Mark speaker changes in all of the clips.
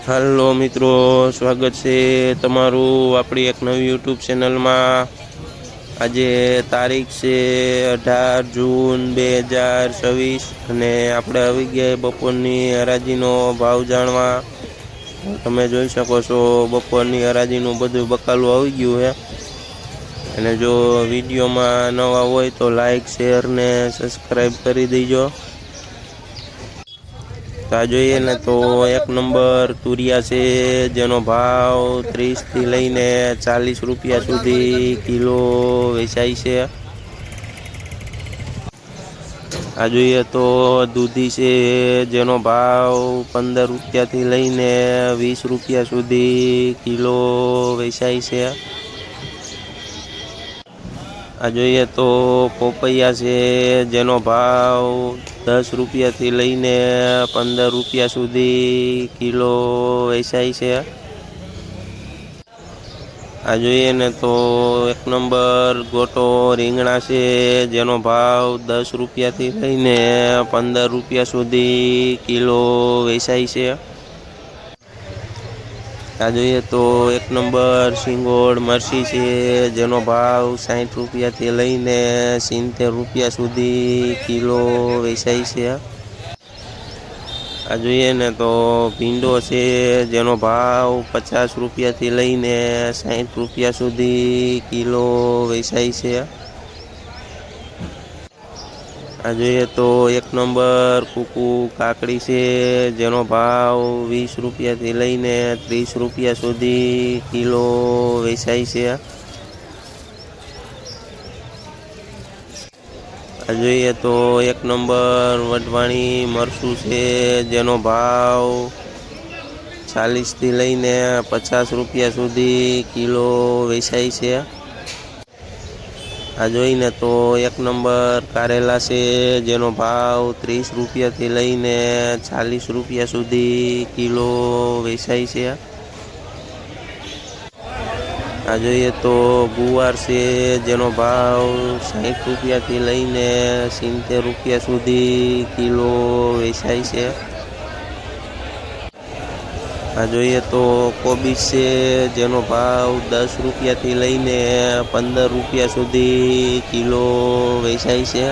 Speaker 1: Hello मित्रों, स्वागत है तमारू अपनी एक नवी यूट्यूब चेनल में। आज तारीख से 18 जून 2024 અને આપણે આવી ગયા બપોરની હરાજીનો ભાવ જાણવા। તમે જોઈ શકો છો બપોરની હરાજીનું બધું બકાલું આવી ગયું છે। અને જો વિડીયોમાં નવા હોય તો લાઈક શેર ને સબસ્ક્રાઈબ કરી દેજો। તો આ જોઈએ ને તો એક નંબર તુરિયા છે, જેનો ભાવ 30 થી લઈને 40 રૂપિયા સુધી કિલો વેચાય છે। આ જોઈએ તો દૂધી છે, જેનો ભાવ 15 રૂપિયાથી લઈને 20 રૂપિયા સુધી કિલો વેચાય છે। આ જોઈએ તો પોપૈયા છે, જેનો ભાવ 10 રૂપિયાથી લઈને 15 રૂપિયા સુધી કિલો વેચાય છે। આ જોઈએ ને તો એક નંબર ગોટો રીંગણા છે, જેનો ભાવ 10 રૂપિયાથી લઈને 15 રૂપિયા સુધી કિલો વેચાય છે। આ જોઈએ તો એક નંબર સિંગોડ મરસી છે, જેનો ભાવ 60 રૂપિયાથી લઈને 70 રૂપિયા સુધી કિલો વેચાય છે। આ જોઈએ ને તો ભીંડો છે, જેનો ભાવ 50 રૂપિયાથી લઈને 60 રૂપિયા સુધી કિલો વેચાય છે। આ જોઈએ તો એક નંબર કુકુ કાકડી છે, જેનો ભાવ 20 રૂપિયાથી લઈને 30 રૂપિયા સુધી કિલો વેચાય છે। આ જોઈએ તો એક નંબર વઢવાણી મરચું છે, જેનો ભાવ 40 થી લઈને 50 રૂપિયા સુધી કિલો વેચાય છે। આ જોઈને તો એક નંબર કારેલા છે, જેનો ભાવ 30 રૂપિયાથી લઈને 40 રૂપિયા સુધી કિલો વેચાય છે। આ જોઈએ તો ગુવાર છે, જેનો ભાવ 60 રૂપિયાથી લઈને 70 રૂપિયા સુધી કિલો વેચાય છે। આ જોઈએ તો કોબીજ છે, જેનો ભાવ 10 રૂપિયાથી લઈને 15 રૂપિયા સુધી કિલો વેચાય છે।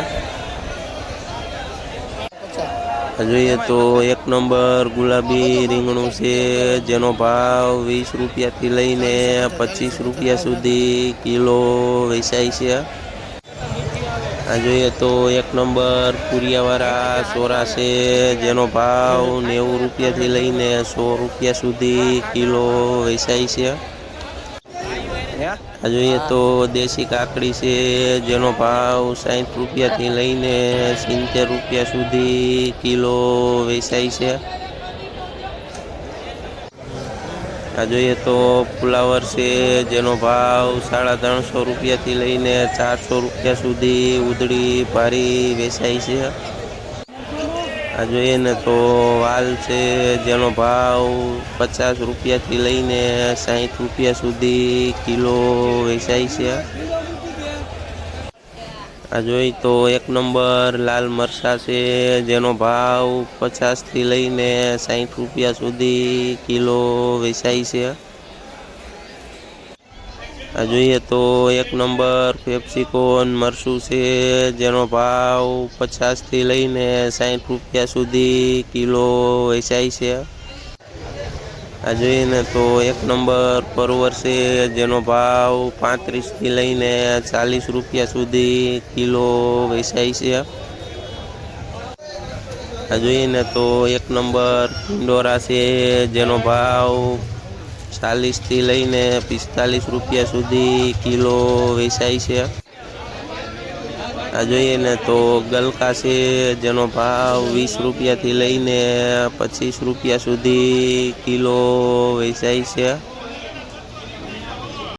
Speaker 1: આ જોઈએ તો એક નંબર ગુલાબી રીંગણું છે, જેનો ભાવ 20 રૂપિયાથી લઈને 25 રૂપિયા સુધી કિલો વેચાય છે। આ જોઈએ તો એક નંબર કુરિયાવાળા સોરા છે, જેનો ભાવ 90 રૂપિયાથી લઈને 100 રૂપિયા સુધી કિલો વેચાય છે। આ જોઈએ તો દેશી કાકડી છે, જેનો ભાવ 60 રૂપિયાથી લઈને 70 રૂપિયા સુધી કિલો વેચાય છે। આ જોઈએ તો ફુલાવર છે, જેનો ભાવ 350 રૂપિયાથી લઈને 400 રૂપિયા સુધી ઉધડી ભારી વેચાય છે। આ જોઈએ ને તો વાલ છે, જેનો ભાવ 50 રૂપિયાથી લઈને 60 રૂપિયા સુધી કિલો વેચાય છે। આ જોઈ તો એક નંબર લાલ મરચા છે, જેનો ભાવ 50 થી લઈને 60 રૂપિયા સુધી કિલો વેચાય છે। આ જોઈએ તો એક નંબર પેપ્સિકોન મરચું છે, જેનો ભાવ 50 થી લઈને 60 રૂપિયા સુધી કિલો વેચાય છે। આ જોઈએ ને તો એક નંબર પરવર છે, જેનો ભાવ 35 થી લઈને 40 રૂપિયા સુધી કિલો વેચાય છે। આ જોઈએ ને તો એક નંબર ટિંડોરા છે, જેનો ભાવ 40 થી લઈને 45 રૂપિયા સુધી કિલો વેચાય છે। આ જોઈએ ને તો ગલકા છે, જેનો ભાવ 20 રૂપિયાથી લઈને 25 રૂપિયા સુધી કિલો વેચાય છે।